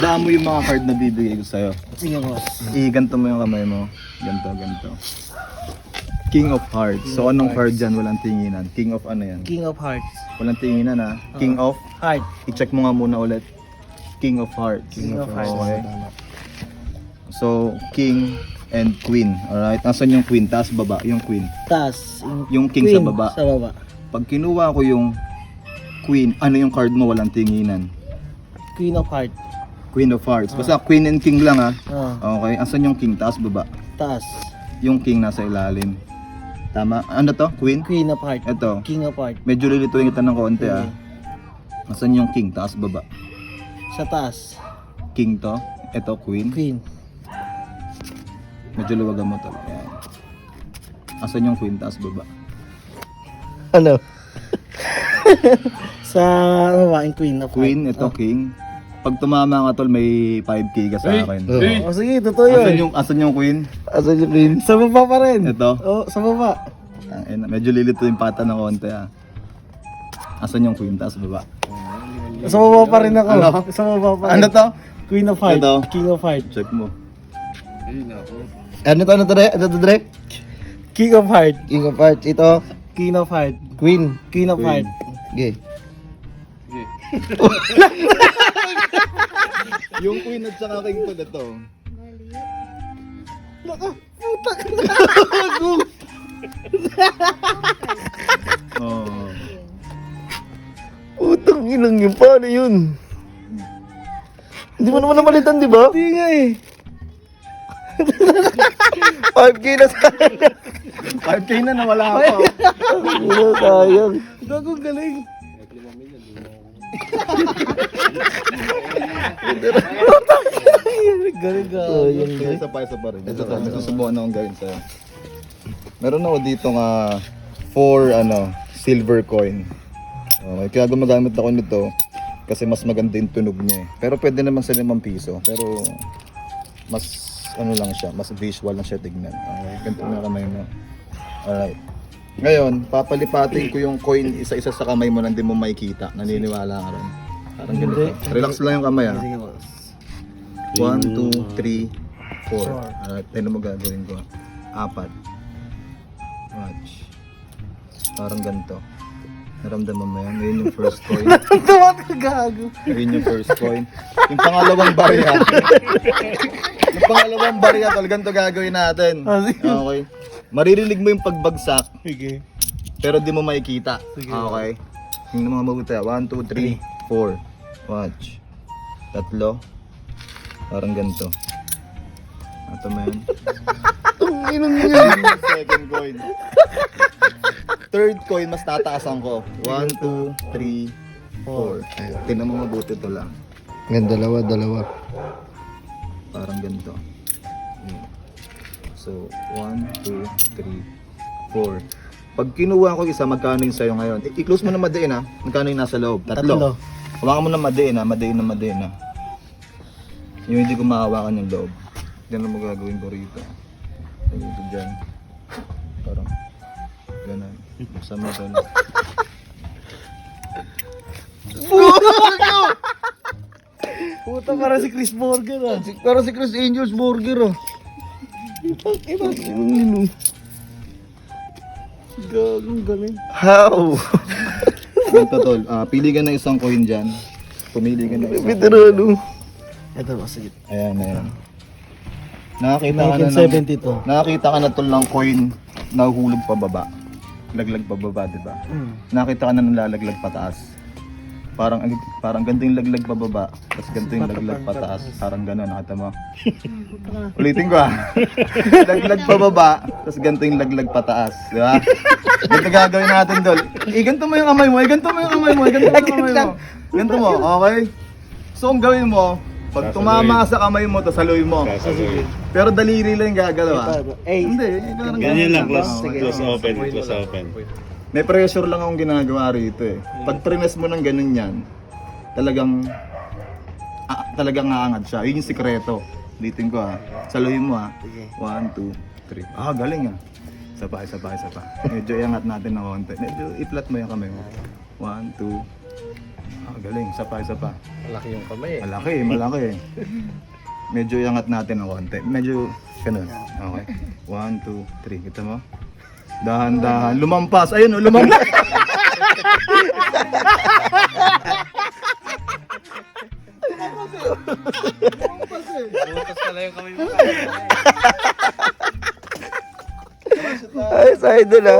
Daan mo yung mga card na bibigay ko sa'yo. Sige, boss. Ganto mo yung kamay mo. Ganto. King of Hearts. So anong card dyan? Walang tinginan. King of ano yan? King of Hearts. Walang tinginan ha. King of? Heart. I-check mo nga muna ulit. King of Hearts. King of Hearts. Okay. So, King and Queen. Alright. Nasaan yung Queen? Taas baba. Yung Queen. Tas. Yung King sa baba. Sa baba. Pag kinuha ko yung Queen, ano yung card mo? Walang tinginan. Queen of Hearts. Queen of Hearts. Basta Queen and King lang ha. Okay. Asan yung King? Taas baba. Tas. Yung King nasa ilalim. Tama? Ano to? Queen? Queen of Hearts. Ito. King of Hearts. Medyo lilituin kita ng konti ah. Asan yung King? Taas baba. Sa taas. King to. Ito Queen. Queen. Medyo luwagan mo to. Ayan. Asan yung Queen? Taas baba. Ano? Sa baba, yung Queen of Hearts. Queen, ito King. Pag tumama ka tol, may 5k ka sa akin. Oh, sige, totoo yun. Asan yung Queen? Asan yung Queen? Sa baba pa rin. Ito. Oh, sa baba. Medyo lilituin pata ng konti ah. Asan yung Queen? Taas baba. Sa baba pa rin ako. Ano? Sa baba pa rin. Ano to? Queen of Hearts. Ito. King of Hearts. Check mo. Ano to, Dre? King of Hearts. King of Hearts. Ito, King of Hearts. Queen. Queen of Queen. Hearts. Okay. Yung Queen at saka King to ito. Oh. Utang inang yun. Paano yun? Hindi mo naman napalitan, di ba? Hindi nga eh. 5K na sayang. 5k na nawala ako. Sayang. Gagong galing. Galing ka. Sayang. Isa pa rin. Ito to, may susubukan akong gawin sa'yo. Meron ako dito nga 4 silver coin. Okay, kaya gumagamit ako nito kasi mas maganda yung tunog niya eh. Pero pwede naman sa 5 piso. Pero mas ano lang siya, mas visual lang siya tignan. Okay, ganito na kamay mo. Alright. Ngayon, papalipatin ko yung coin isa-isa sa kamay mo na hindi mo makikita. Naniniwala ka rin. Parang ganito. Relax lang yung kamay ah. Sige, boss. 1, 2, 3, 4. Alright, tignan mo gagawin ko. 4. Watch. Parang ganito. Naramdaman mo yan. Ngayon yung first coin. Tumat ka gago. Ngayon yung first coin. Yung pangalawang barya. Yung pangalawang barya, tol, ganito gagawin natin. Okay. Maririnig mo yung pagbagsak, Sige. pero di mo makikita. Sige. Okay. Yung mga mabuti. 1, 2, 3, 4. Watch. 3. Parang ganito. Ito mo yan. Inang yun. Second coin. Third coin, mas tataasan ko. 1, 2, 3, 4. Tingnan mo mabuti to lang. Yan, dalawa. Parang ganito. Ayan. So, 1, 2, 3, 4. Pag kinuha ko isa, magkano yung sa'yo ngayon? I-close mo na madiin ha. Magkano yung nasa loob? 3. Hawakan mo na madiin ha. Madiin. Yung hindi ko mahawakan yung loob. Yan ang magagawin ko rito. Ito dyan. Parang ganun. Buksan mo doon. Puta, para si Chris Morgan ah. Para si Chris Angel's Burger, oh. Inang yun. Gagong galing. How? Ganito tol. Pili ka na isang coin dyan. Pumili ka na isang coin. Veterano. Ito boss, sige. Ayan. Nakakita ka na 1972. nakakita ka na tol ng coin na hulog pababa. Laglag pababa, di ba? Nakita ka na ng lalaglag pataas. Parang ganito yung laglag pababa, tapos ganito yung laglag pataas. Parang gano'n, nakita mo? Ulitin ko laglag pababa, tapos ganito yung laglag pataas. Di ba? Ganito gagawin natin tol. Ganito mo yung kamay mo, ganito mo yung kamay mo, ganito mo yung kamay mo. Ganito mo, okay? So, ang gawin mo, pag tumama ka sa kamay mo, to saluhin mo. Pero daliri lang yung gagalaw ah. Hindi, Ganyan lang, close open. May pressure lang akong ginagawa rito eh. Pag prines mo ng ganun yan, talagang aangat siya. Yun yung sikreto. Ulitin ko ah. Saluhin mo ah. 1, 2, 3. Galing ah. Isa pa. Medyo iangat natin ng konti. Medyo i-flat mo yung kamay mo. 1, 2. Magaling, isa pa, isa pa. Malaki yung kamay eh. Malaki, malaki. Medyo iangat natin ng konti. Medyo, ganun. Okay. 1, 2, 3. Kita mo? Dahan-dahan. Lumampas. Ayun, oh, lumampas. Butas pala yung kamay mo. Ay, sa idol ah.